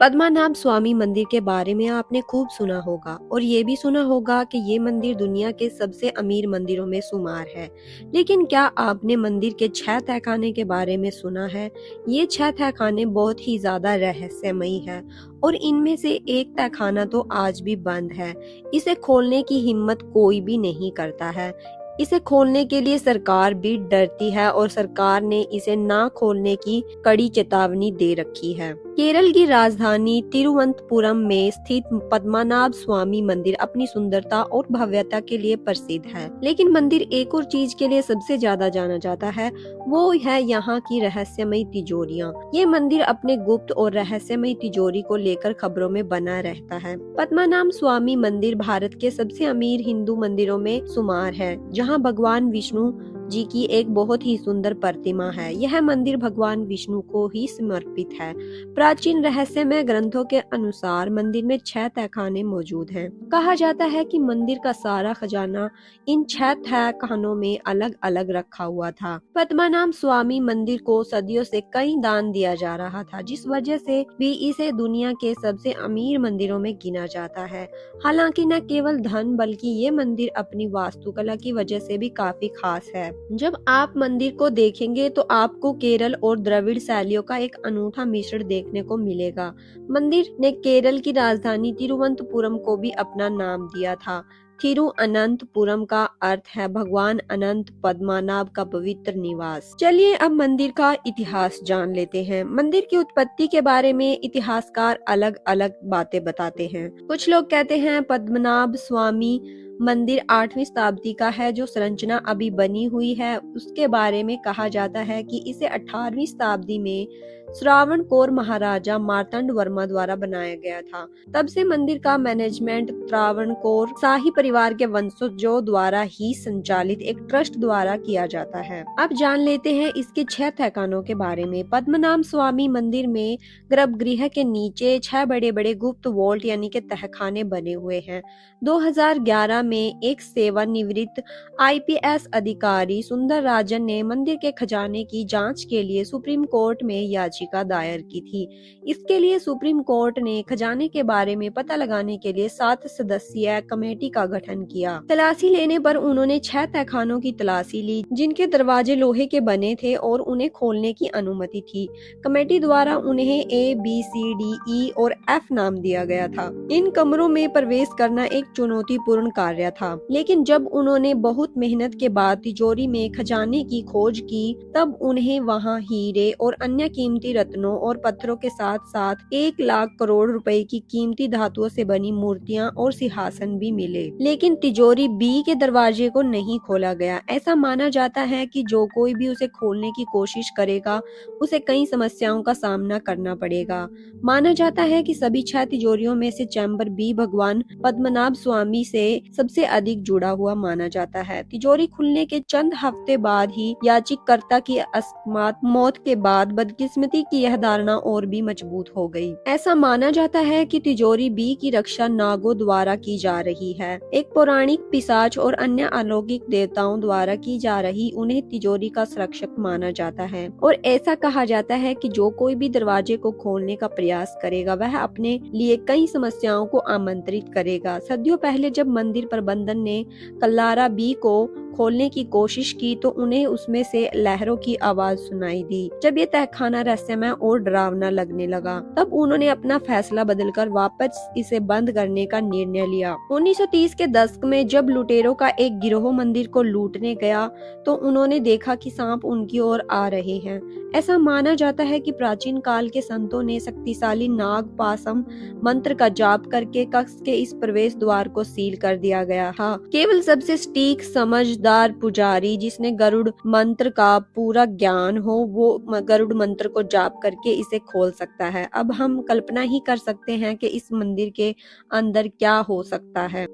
पद्मनाभ स्वामी मंदिर के बारे में आपने खूब सुना होगा और ये भी सुना होगा कि ये मंदिर दुनिया के सबसे अमीर मंदिरों में शुमार है। लेकिन क्या आपने मंदिर के 6 तहखाने के बारे में सुना है? ये 6 तहखाने बहुत ही ज्यादा रहस्यमयी है और इनमें से एक तहखाना तो आज भी बंद है। इसे खोलने की हिम्मत कोई भी नहीं करता है। इसे खोलने के लिए सरकार भी डरती है और सरकार ने इसे ना खोलने की कड़ी चेतावनी दे रखी है। केरल की राजधानी तिरुवनंतपुरम में स्थित पद्मनाभ स्वामी मंदिर अपनी सुंदरता और भव्यता के लिए प्रसिद्ध है। लेकिन मंदिर एक और चीज के लिए सबसे ज्यादा जाना जाता है, वो है यहाँ की रहस्यमयी तिजोरियाँ। ये मंदिर अपने गुप्त और रहस्यमयी तिजोरी को लेकर खबरों में बना रहता है। पद्मनाभ स्वामी मंदिर भारत के सबसे अमीर हिंदू मंदिरों में शुमार है, जहाँ भगवान विष्णु जी की एक बहुत ही सुंदर प्रतिमा है। यह मंदिर भगवान विष्णु को ही समर्पित है। प्राचीन रहस्यमय ग्रंथों के अनुसार मंदिर में 6 तहखाने मौजूद हैं। कहा जाता है कि मंदिर का सारा खजाना इन 6 तहखानों में अलग अलग रखा हुआ था। पद्मनाभ स्वामी मंदिर को सदियों से कई दान दिया जा रहा था, जिस वजह से भी इसे दुनिया के सबसे अमीर मंदिरों में गिना जाता है। हालांकि न केवल धन बल्कि ये मंदिर अपनी वास्तुकला की वजह से भी काफी खास है। जब आप मंदिर को देखेंगे तो आपको केरल और द्रविड़ शैलियों का एक अनूठा मिश्रण देखने को मिलेगा। मंदिर ने केरल की राजधानी तिरुवनंतपुरम को भी अपना नाम दिया था। थिरुअनंतपुरम का अर्थ है भगवान अनंत पद्मनाभ का पवित्र निवास। चलिए अब मंदिर का इतिहास जान लेते हैं। मंदिर की उत्पत्ति के बारे में इतिहासकार अलग अलग बातें बताते हैं। कुछ लोग कहते हैं पद्मनाभ स्वामी मंदिर 8वीं शताब्दी का है। जो संरचना अभी बनी हुई है उसके बारे में कहा जाता है कि इसे 18वीं शताब्दी में श्रावणकोर महाराजा मार्तंड वर्मा द्वारा बनाया गया था। तब से मंदिर का मैनेजमेंट त्रावणकोर शाही परिवार के वंशजों द्वारा ही संचालित एक ट्रस्ट द्वारा किया जाता है। अब जान लेते हैं इसके 6 तहखानों के बारे में। पद्मनाभ स्वामी मंदिर में गर्भगृह के नीचे 6 बड़े बड़े गुप्त वॉल्ट यानी के तहखाने बने हुए हैं। 2011 में एक सेवानिवृत्त आईपीएस अधिकारी सुंदर राजन ने मंदिर के खजाने की जांच के लिए सुप्रीम कोर्ट में याचिका दायर की थी। इसके लिए सुप्रीम कोर्ट ने खजाने के बारे में पता लगाने के लिए 7 सदस्यीय कमेटी का गठन किया। तलाशी लेने पर उन्होंने 6 तहखानों की तलाशी ली, जिनके दरवाजे लोहे के बने थे और उन्हें खोलने की अनुमति थी। कमेटी द्वारा उन्हें ABCDE और F नाम दिया गया था। इन कमरों में प्रवेश करना एक चुनौतीपूर्ण कार्य था, लेकिन जब उन्होंने बहुत मेहनत के बाद तिजोरी में खजाने की खोज की तब उन्हें वहां हीरे और अन्य कीमती रत्नों और पत्थरों के साथ साथ 1 लाख करोड़ रुपए की कीमती धातुओं से बनी मूर्तियां और सिंहासन भी मिले। लेकिन तिजोरी B के दरवाजे को नहीं खोला गया। ऐसा माना जाता है कि जो कोई भी उसे खोलने की कोशिश करेगा उसे कई समस्याओं का सामना करना पड़ेगा। माना जाता है कि सभी 6 तिजोरियों में से चैम्बर B भगवान पद्मनाभ स्वामी से सबसे अधिक जुड़ा हुआ माना जाता है। तिजोरी खुलने के चंद हफ्ते बाद ही याचिकाकर्ता की अकस्मात मौत के बाद बदकिस्मती की यह धारणा और भी मजबूत हो गई। ऐसा माना जाता है कि तिजोरी B की रक्षा नागों द्वारा की जा रही है। एक पौराणिक पिशाच और अन्य अलौकिक देवताओं द्वारा की जा रही उन्हें तिजोरी का संरक्षक माना जाता है और ऐसा कहा जाता है कि जो कोई भी दरवाजे को खोलने का प्रयास करेगा वह अपने लिए कई समस्याओं को आमंत्रित करेगा। सदियों पहले जब मंदिर प्रबंधन ने कल्लारा B को खोलने की कोशिश की तो उन्हें उसमें से लहरों की आवाज सुनाई दी। जब ये तहखाना रहस्यमय और डरावना लगने लगा तब उन्होंने अपना फैसला बदलकर वापस इसे बंद करने का निर्णय लिया। 1930 के दशक में जब लुटेरों का एक गिरोह मंदिर को लूटने गया तो उन्होंने देखा कि सांप उनकी ओर आ रहे हैं। ऐसा माना जाता है कि प्राचीन काल के संतों ने शक्तिशाली नाग पासम मंत्र का जाप करके कक्ष के इस प्रवेश द्वार को सील कर दिया गया था। केवल सबसे सटीक समझदार पुजारी जिसने गरुड़ मंत्र का पूरा ज्ञान हो वो गरुड़ मंत्र को जाप करके इसे खोल सकता है। अब हम कल्पना ही कर सकते हैं कि इस मंदिर के अंदर क्या हो सकता है।